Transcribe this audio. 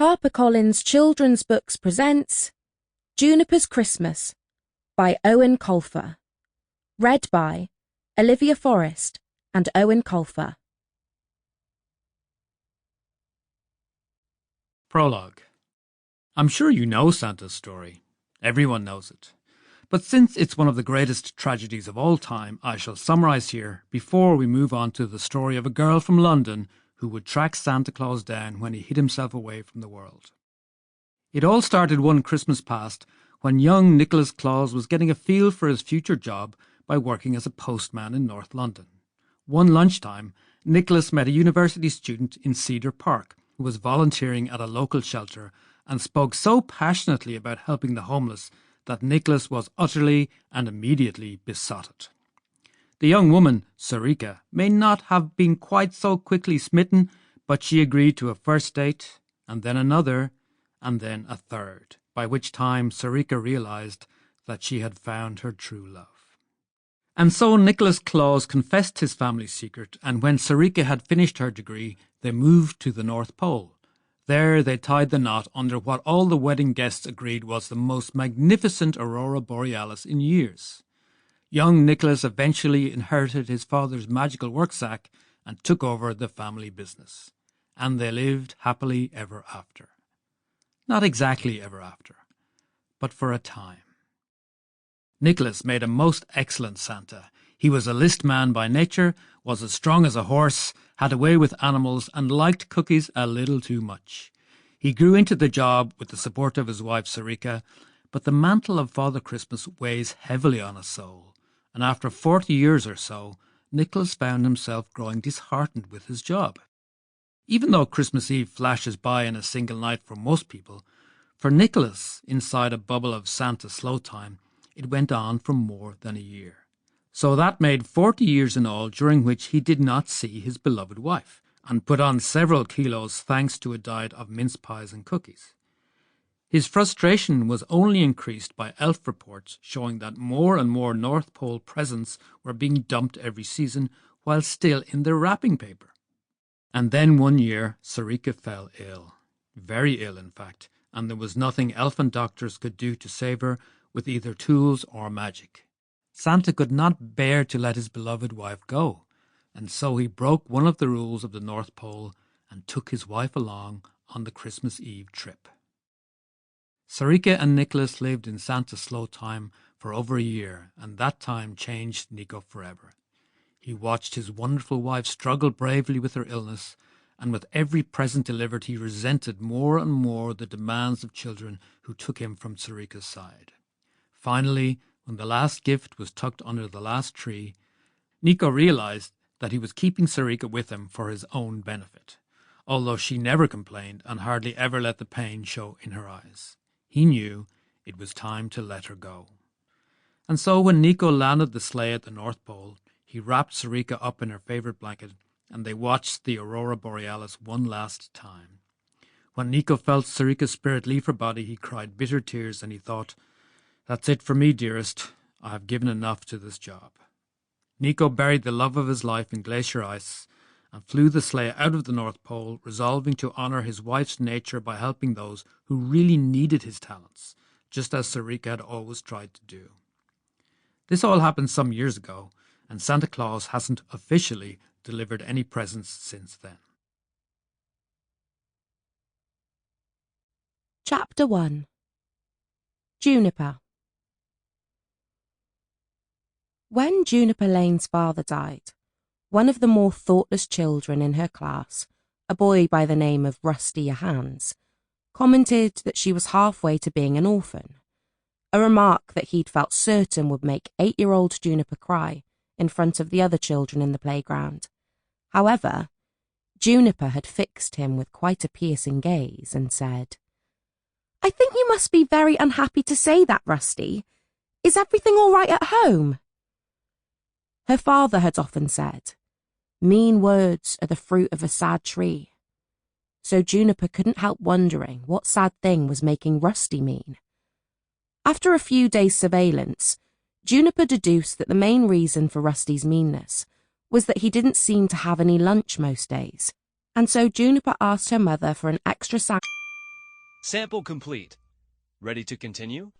HarperCollins Children's Books presents Juniper's Christmas by Eoin Colfer. Read by Olivia Forrest and Eoin Colfer. Prologue. I'm sure you know Santa's story. Everyone knows it. But since it's one of the greatest tragedies of all time, I shall summarise here before we move on to the story of a girl from London who would track Santa Claus down when he hid himself away from the world. It all started one Christmas past when young Nicholas Claus was getting a feel for his future job by working as a postman in North London. One lunchtime, Nicholas met a university student in Cedar Park who was volunteering at a local shelter and spoke so passionately about helping the homeless that Nicholas was utterly and immediately besotted. The young woman, Sarika, may not have been quite so quickly smitten, but she agreed to a first date, and then another, and then a third, by which time Sarika realised that she had found her true love. And so Nicholas Claus confessed his family secret, and when Sarika had finished her degree, they moved to the North Pole. There they tied the knot under what all the wedding guests agreed was the most magnificent aurora borealis in years. Young Nicholas eventually inherited his father's magical worksack and took over the family business. And they lived happily ever after. Not exactly ever after, but for a time. Nicholas made a most excellent Santa. He was a list man by nature, was as strong as a horse, had a way with animals, and liked cookies a little too much. He grew into the job with the support of his wife Sarika, but the mantle of Father Christmas weighs heavily on his soul. And after 40 years or so, Nicholas found himself growing disheartened with his job. Even though Christmas Eve flashes by in a single night for most people, for Nicholas, inside a bubble of Santa's slow time, it went on for more than a year. So that made 40 years in all during which he did not see his beloved wife, and put on several kilos thanks to a diet of mince pies and cookies. His frustration was only increased by elf reports showing that more and more North Pole presents were being dumped every season while still in their wrapping paper. And then one year, Sarika fell ill. Very ill, in fact, and there was nothing elfin doctors could do to save her with either tools or magic. Santa could not bear to let his beloved wife go, and so he broke one of the rules of the North Pole and took his wife along on the Christmas Eve trip. Sarika and Nicholas lived in Santa's slow time for over a year, and that time changed Niko forever. He watched his wonderful wife struggle bravely with her illness, and with every present delivered he resented more and more the demands of children who took him from Sarika's side. Finally, when the last gift was tucked under the last tree, Niko realized that he was keeping Sarika with him for his own benefit, although she never complained and hardly ever let the pain show in her eyes. He knew it was time to let her go. And so when Niko landed the sleigh at the North Pole, he wrapped Sarika up in her favourite blanket, and they watched the aurora borealis one last time. When Niko felt Sarika's spirit leave her body, he cried bitter tears, and he thought, "That's it for me, dearest. I have given enough to this job." Niko buried the love of his life in glacier ice and flew the sleigh out of the North Pole, resolving to honour his wife's nature by helping those who really needed his talents, just as Sarika had always tried to do. This all happened some years ago, and Santa Claus hasn't officially delivered any presents since then. Chapter 1. Juniper. When Juniper Lane's father died, one of the more thoughtless children in her class, a boy by the name of Rusty Hands, commented that she was halfway to being an orphan, a remark that he'd felt certain would make 8-year-old Juniper cry in front of the other children in the playground. However, Juniper had fixed him with quite a piercing gaze and said, "I think you must be very unhappy to say that, Rusty. Is everything all right at home?" Her father had often said, "Mean words are the fruit of a sad tree." So Juniper couldn't help wondering what sad thing was making Rusty mean. After a few days' surveillance, Juniper deduced that the main reason for Rusty's meanness was that he didn't seem to have any lunch most days, and so Juniper asked her mother for an extra sandwich. Sample complete. Ready to continue?